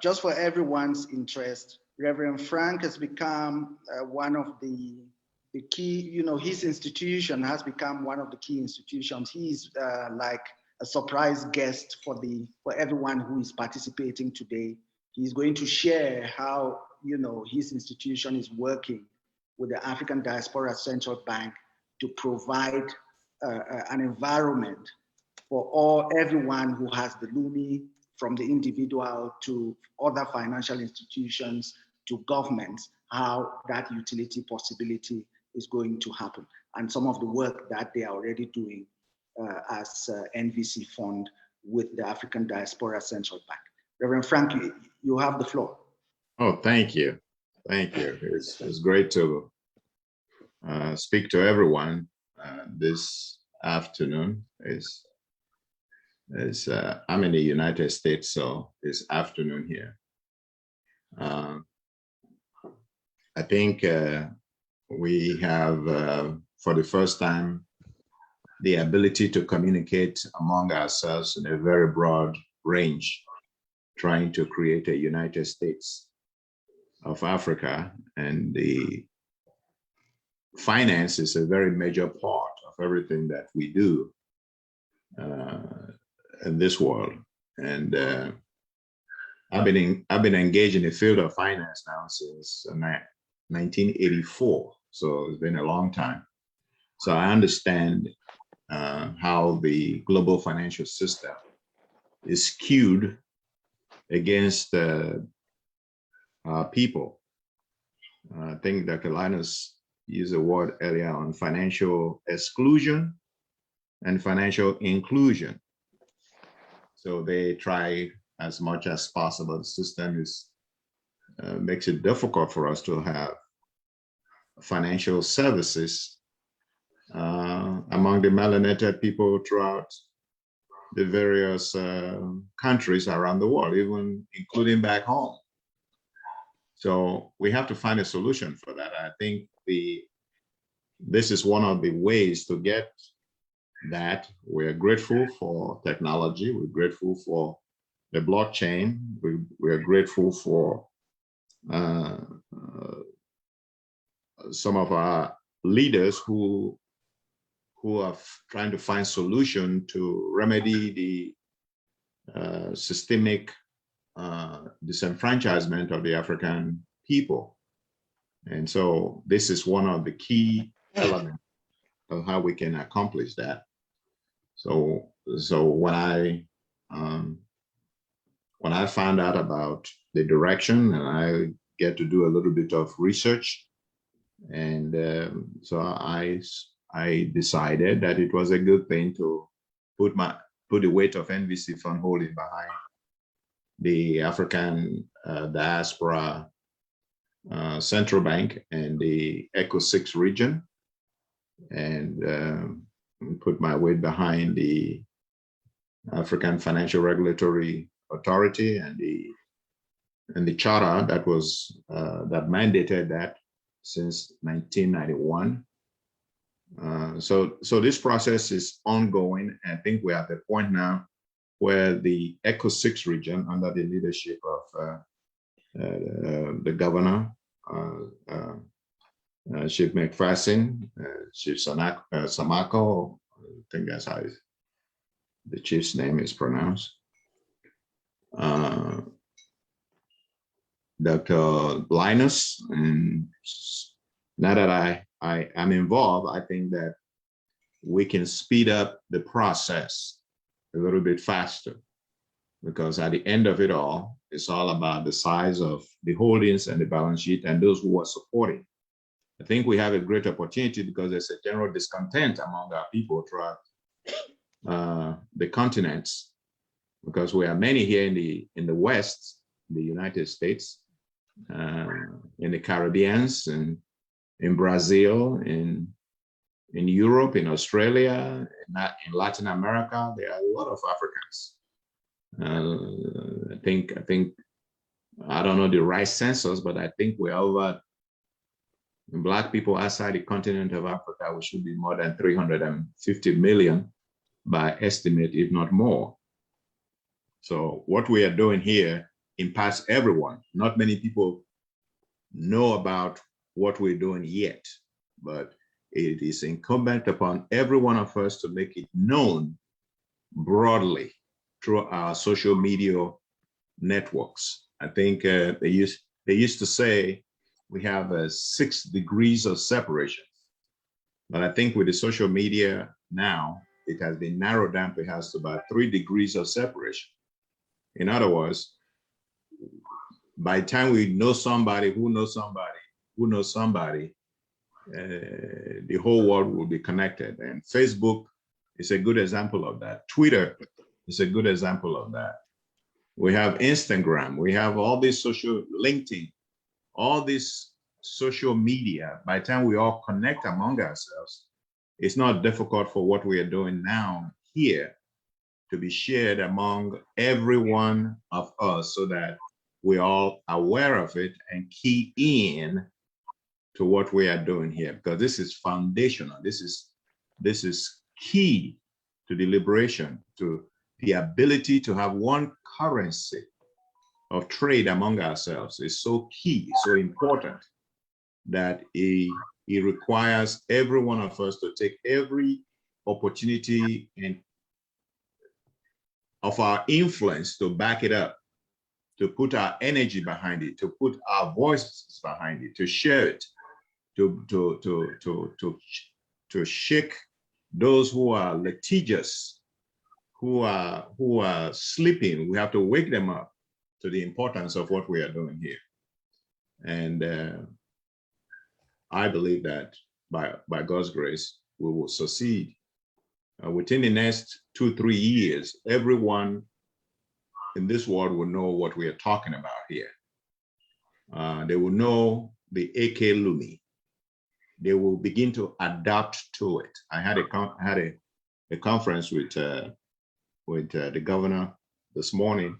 just for everyone's interest, Reverend Frank has become one of the key, his institution has become one of the key institutions. He's like a surprise guest for everyone who is participating today. He's going to share how, his institution is working with the African Diaspora Central Bank to provide an environment for everyone who has the LUMI, from the individual to other financial institutions to governments, how that utility possibility is going to happen, and some of the work that they are already doing as Nvcfund with the African Diaspora Central Bank. Reverend Frank, you have the floor. Oh, thank you. Thank you. It's great to speak to everyone this afternoon. I'm in the United States, so it's afternoon here. I think we have, for the first time, the ability to communicate among ourselves in a very broad range, trying to create a United States of Africa. And the finance is a very major part of everything that we do in this world. And I've been engaged in the field of finance now since 1984. So it's been a long time. So I understand how the global financial system is skewed against people. I think Dr. Linus used a word earlier on financial exclusion and financial inclusion. So they try as much as possible. The system makes it difficult for us to have financial services among the melanated people throughout the various countries around the world, even including back home. So we have to find a solution for that. I think this is one of the ways to get that. We're grateful for technology. We're grateful for the blockchain. We're grateful for some of our leaders who are trying to find solution to remedy the systemic disenfranchisement of the African people. And so this is one of the key elements of how we can accomplish that. So when I found out about the direction, and I get to do a little bit of research, and so I decided that it was a good thing to put the weight of Nvcfund holding behind the African Diaspora Central Bank and the ECO6 region, and put my weight behind the African Financial Regulatory Authority and the charter that was that mandated that since 1991. So this process is ongoing. I think we're at the point now where the ECO6 region, under the leadership of the governor, Chief McPherson, Chief Samako, I think that's how the chief's name is pronounced. Dr. Linus, and now that I am involved, I think that we can speed up the process a little bit faster, because at the end of it all, it's all about the size of the holdings and the balance sheet and those who are supporting. I think we have a great opportunity because there's a general discontent among our people throughout the continents, because we are many here in the West, in the United States, in the Caribbean, and in Brazil, in Europe, in Australia, in Latin America. There are a lot of Africans. I think I don't know the right census, but I think we're over, Black people outside the continent of Africa, we should be more than 350 million by estimate, if not more. So what we are doing here impacts everyone. Not many people know about what we're doing yet, but it is incumbent upon every one of us to make it known broadly through our social media networks. I think they used to say we have 6 degrees of separation, but I think with the social media now, it has been narrowed down perhaps to about 3 degrees of separation. In other words, by the time we know somebody who knows somebody who knows somebody, the whole world will be connected. And Facebook is a good example of that. Twitter is a good example of that. We have Instagram, we have all these social, LinkedIn, all this social media. By the time we all connect among ourselves, it's not difficult for what we are doing now here to be shared among every one of us so that we're all aware of it and key in to what we are doing here, because this is foundational. This is key to the liberation, to the ability to have one currency of trade among ourselves is so key, so important, that it requires every one of us to take every opportunity and of our influence to back it up, to put our energy behind it, to put our voices behind it, to share it, to shake those who are litigious, who are sleeping. We have to wake them up to the importance of what we are doing here. And I believe that by God's grace, we will succeed. Within the next 2-3 years, everyone in this world will know what we are talking about here. They will know the AK Lumi. They will begin to adapt to it. I had a conference with the governor this morning,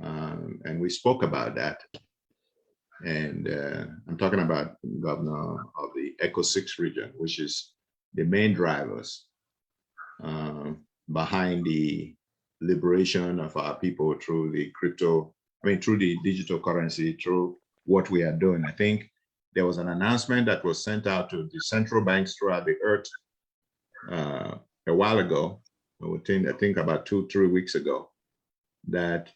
and we spoke about that. And I'm talking about the governor of the ECO 6 region, which is the main drivers behind the liberation of our people through the through the digital currency, through what we are doing. I think there was an announcement that was sent out to the central banks throughout the earth a while ago, I think about 2-3 weeks ago, that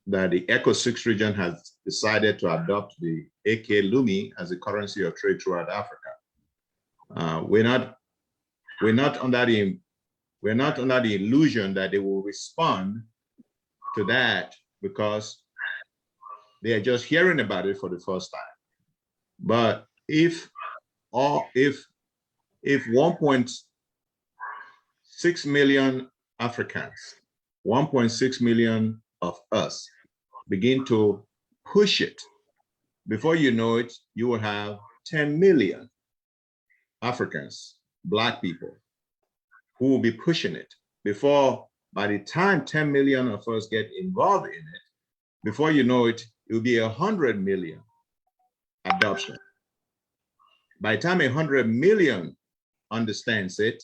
the ECO 6 region has decided to adopt the AK Lumi as a currency of trade throughout Africa. We're not under the illusion that they will respond to that because they are just hearing about it for the first time. But if 1.6 million Africans, 1.6 million of us begin to push it, before you know it, you will have 10 million Africans, Black people, who will be pushing it. By the time 10 million of us get involved in it, before you know it, it will be 100 million adoption. By the time 100 million understands it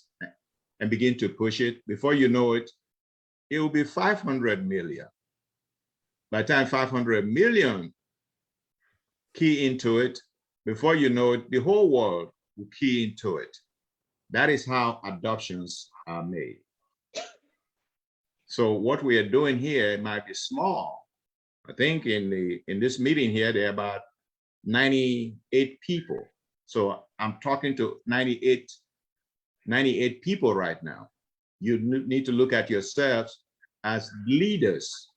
and begin to push it, before you know it, it will be 500 million. By the time 500 million key into it, before you know it, the whole world will key into it. That is how adoptions are made. So what we are doing here might be small. I think in this meeting here, there are about 98 people. So I'm talking to 98 people right now. You need to look at yourselves as leaders,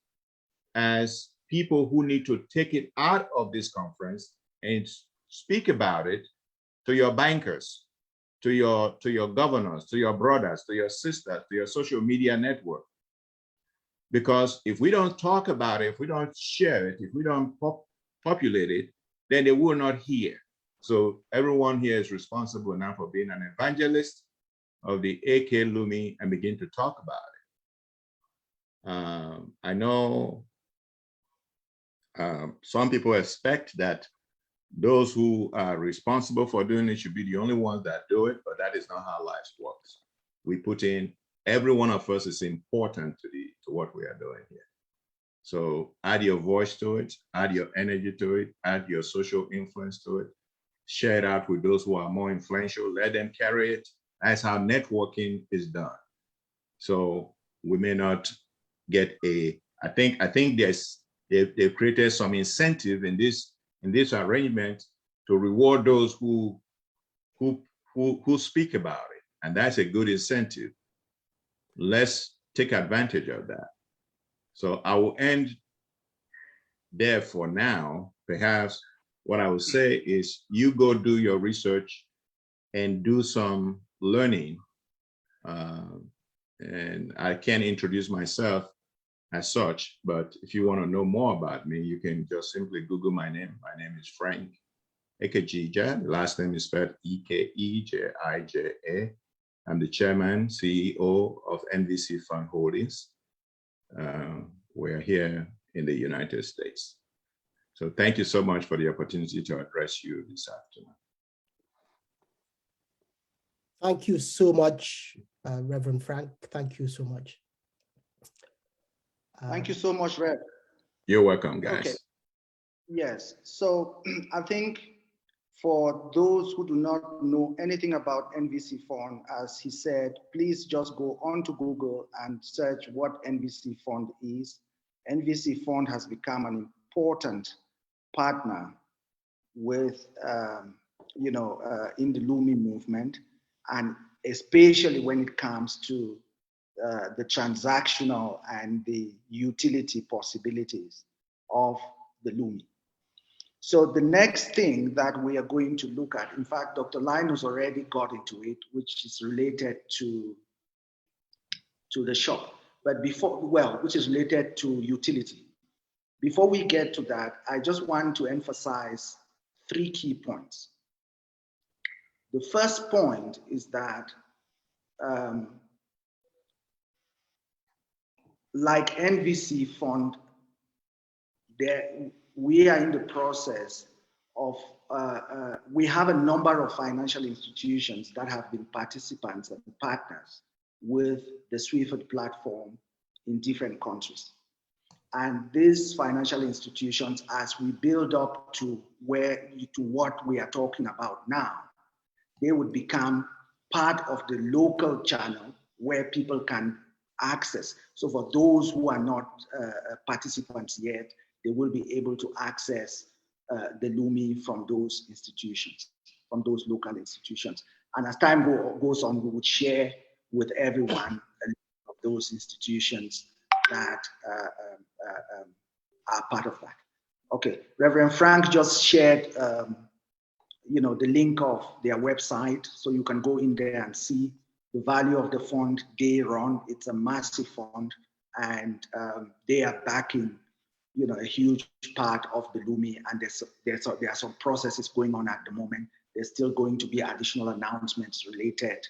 as people who need to take it out of this conference and speak about it to your bankers, to your governors, to your brothers, to your sisters, to your social media network. Because if we don't talk about it, if we don't share it, if we don't populate it, then they will not hear. So everyone here is responsible now for being an evangelist of the AK Lumi and begin to talk about it. I know some people expect that those who are responsible for doing it should be the only ones that do it, but that is not how life works. We put in, every one of us is important to what we are doing here. So add your voice to it, add your energy to it, add your social influence to it, share it out with those who are more influential, let them carry it. That's how networking is done. So we may not get I think they've created some incentive in this arrangement to reward those who speak about it. And that's a good incentive. Let's take advantage of that. So I will end there for now. Perhaps what I would say is you go do your research and do some learning. And I can't introduce myself as such, but if you want to know more about me, you can just simply Google my name. My name is Frank Ekejija. The last name is spelled Ekejija. I'm the chairman, CEO of Nvcfund Holdings. We're here in the United States. So thank you so much for the opportunity to address you this afternoon. Thank you so much, Reverend Frank. Thank you so much. Thank you so much, Rev. You're welcome, guys. Okay. Yes. So I think for those who do not know anything about Nvcfund, as he said, please just go on to Google and search what Nvcfund is. Nvcfund has become an important partner with, in the Lumi movement, and especially when it comes to the transactional and the utility possibilities of the Lumi. So the next thing that we are going to look at, in fact, Dr. Linus already got into it, which is related to the shop, but which is related to utility. Before we get to that, I just want to emphasize 3 key points. The first point is that like Nvcfund, we are in the process of, we have a number of financial institutions that have been participants and partners with the Nvcfund platform in different countries. And these financial institutions, as we build up to what we are talking about now, they would become part of the local channel where people can access. So for those who are not participants yet, they will be able to access the Lumi from those institutions, from those local institutions. And as time goes on, we would share with everyone a list of those institutions that are part of that. Okay, Reverend Frank just shared the link of their website, so you can go in there and see the value of the fund they run. It's a massive fund, and they are backing, a huge part of the Lumi, and there are some processes going on at the moment. There's still going to be additional announcements related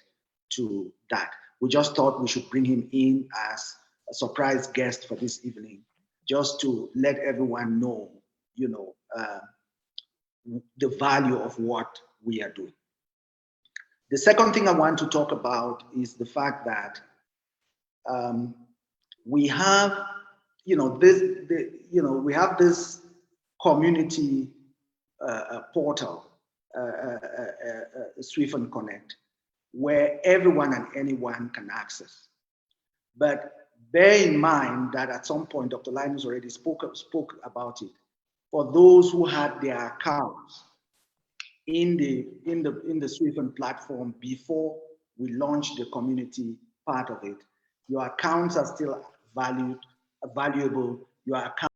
to that. We just thought we should bring him in as a surprise guest for this evening, just to let everyone know, the value of what we are doing. The second thing I want to talk about is the fact that we have, we have this community portal, Nvcfund Connect, where everyone and anyone can access. But bear in mind that at some point, Dr. Linus already spoke about it. For those who had their accounts in the Nvcfund platform before we launched the community part of it, your accounts are still valuable. Your account